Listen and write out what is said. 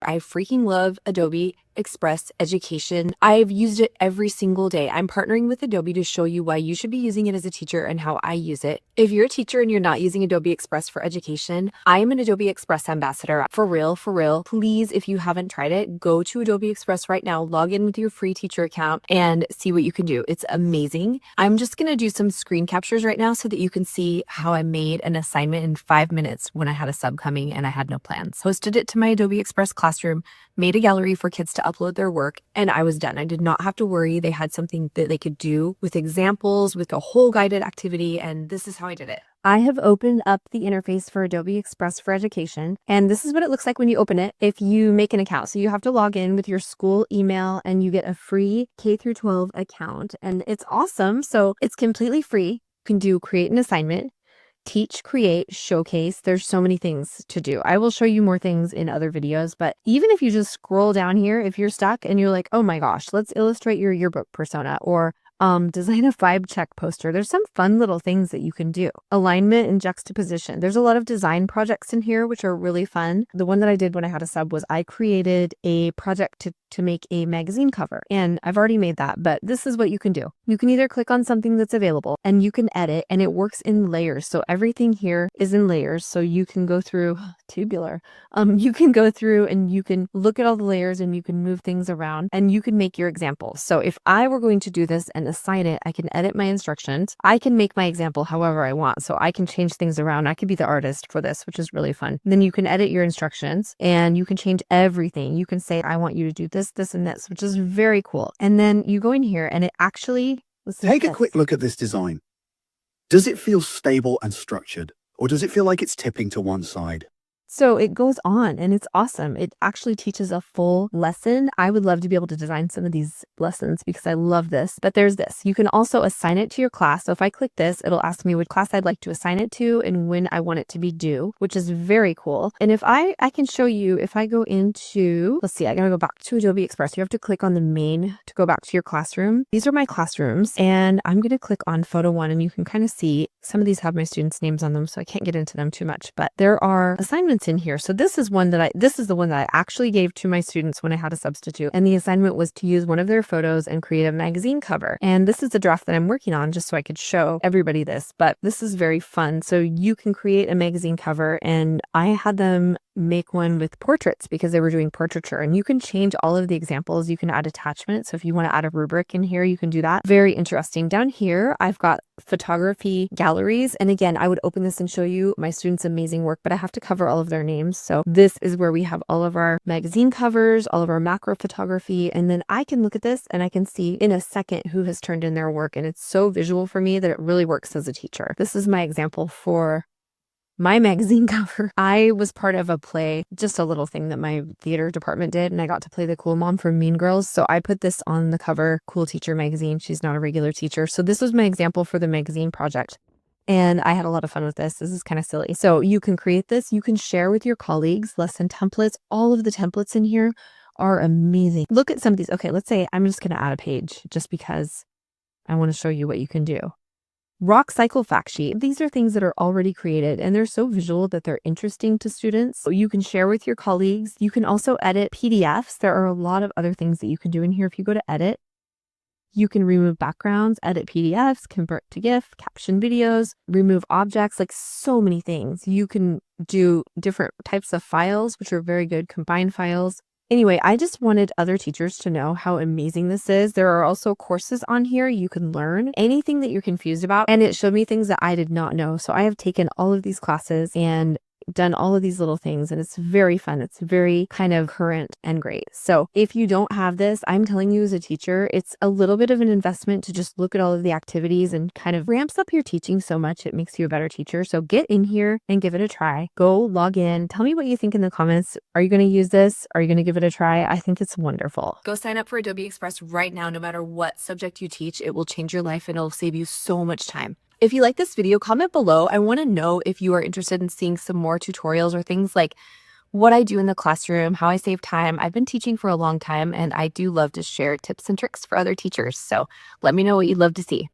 I freaking love Adobe Express Education. I've used it every single day. I'm partnering with Adobe to show you why you should be using it as a teacher and how I use it. If you're a teacher and you're not using Adobe Express for education, I am an Adobe Express ambassador. For real, please, if you haven't tried it, go to Adobe Express right now, log in with your free teacher account and see what you can do. It's amazing. I'm just going to do some screen captures right now so that you can see how I made an assignment in 5 minutes when I had a sub coming and I had no plans. Posted it to my Adobe Express classroom, made a gallery for kids to upload their work, and I was done. I did not have to worry. They had something that they could do with examples, with a whole guided activity, and this is how I did it. I have opened up the interface for Adobe Express for Education, and this is what it looks like when you open it if you make an account. So you have to log in with your school email and you get a free K through 12 account, and it's awesome. So it's completely free. You can do create an assignment, teach, create, showcase. There's so many things to do. I will show you more things in other videos, but even if you just scroll down here, if you're stuck and you're like, oh my gosh, let's illustrate your yearbook persona, or design a vibe check poster. There's some fun little things that you can do. Alignment and juxtaposition. There's a lot of design projects in here, which are really fun. The one that I did when I had a sub was I created a project to make a magazine cover, and I've already made that, but this is what you can do. You can either click on something that's available and you can edit, and it works in layers. So everything here is in layers. So you can go through tubular. You can go through and you can look at all the layers and you can move things around and you can make your example. So if I were going to do this and assign it, I can edit my instructions. I can make my example however I want. So I can change things around. I could be the artist for this, which is really fun. And then you can edit your instructions and you can change everything. You can say, I want you to do this, this, and this, which is very cool. And then you go in here and it actually, take a quick look at this design. Does it feel stable and structured, or does it feel like it's tipping to one side? So it goes on and it's awesome. It actually teaches a full lesson. I would love to be able to design some of these lessons because I love this, but there's this. You can also assign it to your class. So if I click this, it'll ask me which class I'd like to assign it to and when I want it to be due, which is very cool. And if I can show you, if I go into, let's see, I gotta go back to Adobe Express. You have to click on the main to go back to your classroom. These are my classrooms and I'm going to click on photo one and you can kind of see some of these have my students' names on them. So I can't get into them too much, but there are assignments in here. So this is the one that I actually gave to my students when I had a substitute. And the assignment was to use one of their photos and create a magazine cover. And this is the draft that I'm working on just so I could show everybody this, but this is very fun. So you can create a magazine cover and I had them make one with portraits because they were doing portraiture, and you can change all of the examples. You can add attachments. So if you want to add a rubric in here, you can do that. Very interesting. Down here, I've got photography galleries. And again, I would open this and show you my students' amazing work, but I have to cover all of their names. So this is where we have all of our magazine covers, all of our macro photography. And then I can look at this and I can see in a second who has turned in their work. And it's so visual for me that it really works as a teacher. This is my example for my magazine cover. I was part of a play, just a little thing that my theater department did, and I got to play the cool mom from Mean Girls. So I put this on the cover, Cool Teacher magazine. She's not a regular teacher. So this was my example for the magazine project. And I had a lot of fun with this. This is kind of silly. So you can create this. You can share with your colleagues, lesson templates. All of the templates in here are amazing. Look at some of these. Okay, let's say I'm just going to add a page just because I want to show you what you can do. Rock cycle fact sheet. These are things that are already created and they're so visual that they're interesting to students. So you can share with your colleagues. You can also edit PDFs. There are a lot of other things that you can do in here. If you go to edit, you can remove backgrounds, edit PDFs, convert to GIF, caption videos, remove objects, like so many things. You can do different types of files, which are very good, combine files. Anyway, I just wanted other teachers to know how amazing this is. There are also courses on here. You can learn anything that you're confused about. And it showed me things that I did not know. So I have taken all of these classes and done all of these little things, and it's very fun. It's very kind of current and great. So if you don't have this, I'm telling you as a teacher, it's a little bit of an investment to just look at all of the activities and kind of ramps up your teaching so much. It makes you a better teacher. So get in here and give it a try. Go log in. Tell me what you think in the comments. Are you going to use this? Are you going to give it a try? I think it's wonderful. Go sign up for Adobe Express right now. No matter what subject you teach, it will change your life and it'll save you so much time. If you like this video, comment below. I want to know if you are interested in seeing some more tutorials or things like what I do in the classroom, how I save time. I've been teaching for a long time and I do love to share tips and tricks for other teachers. So let me know what you'd love to see.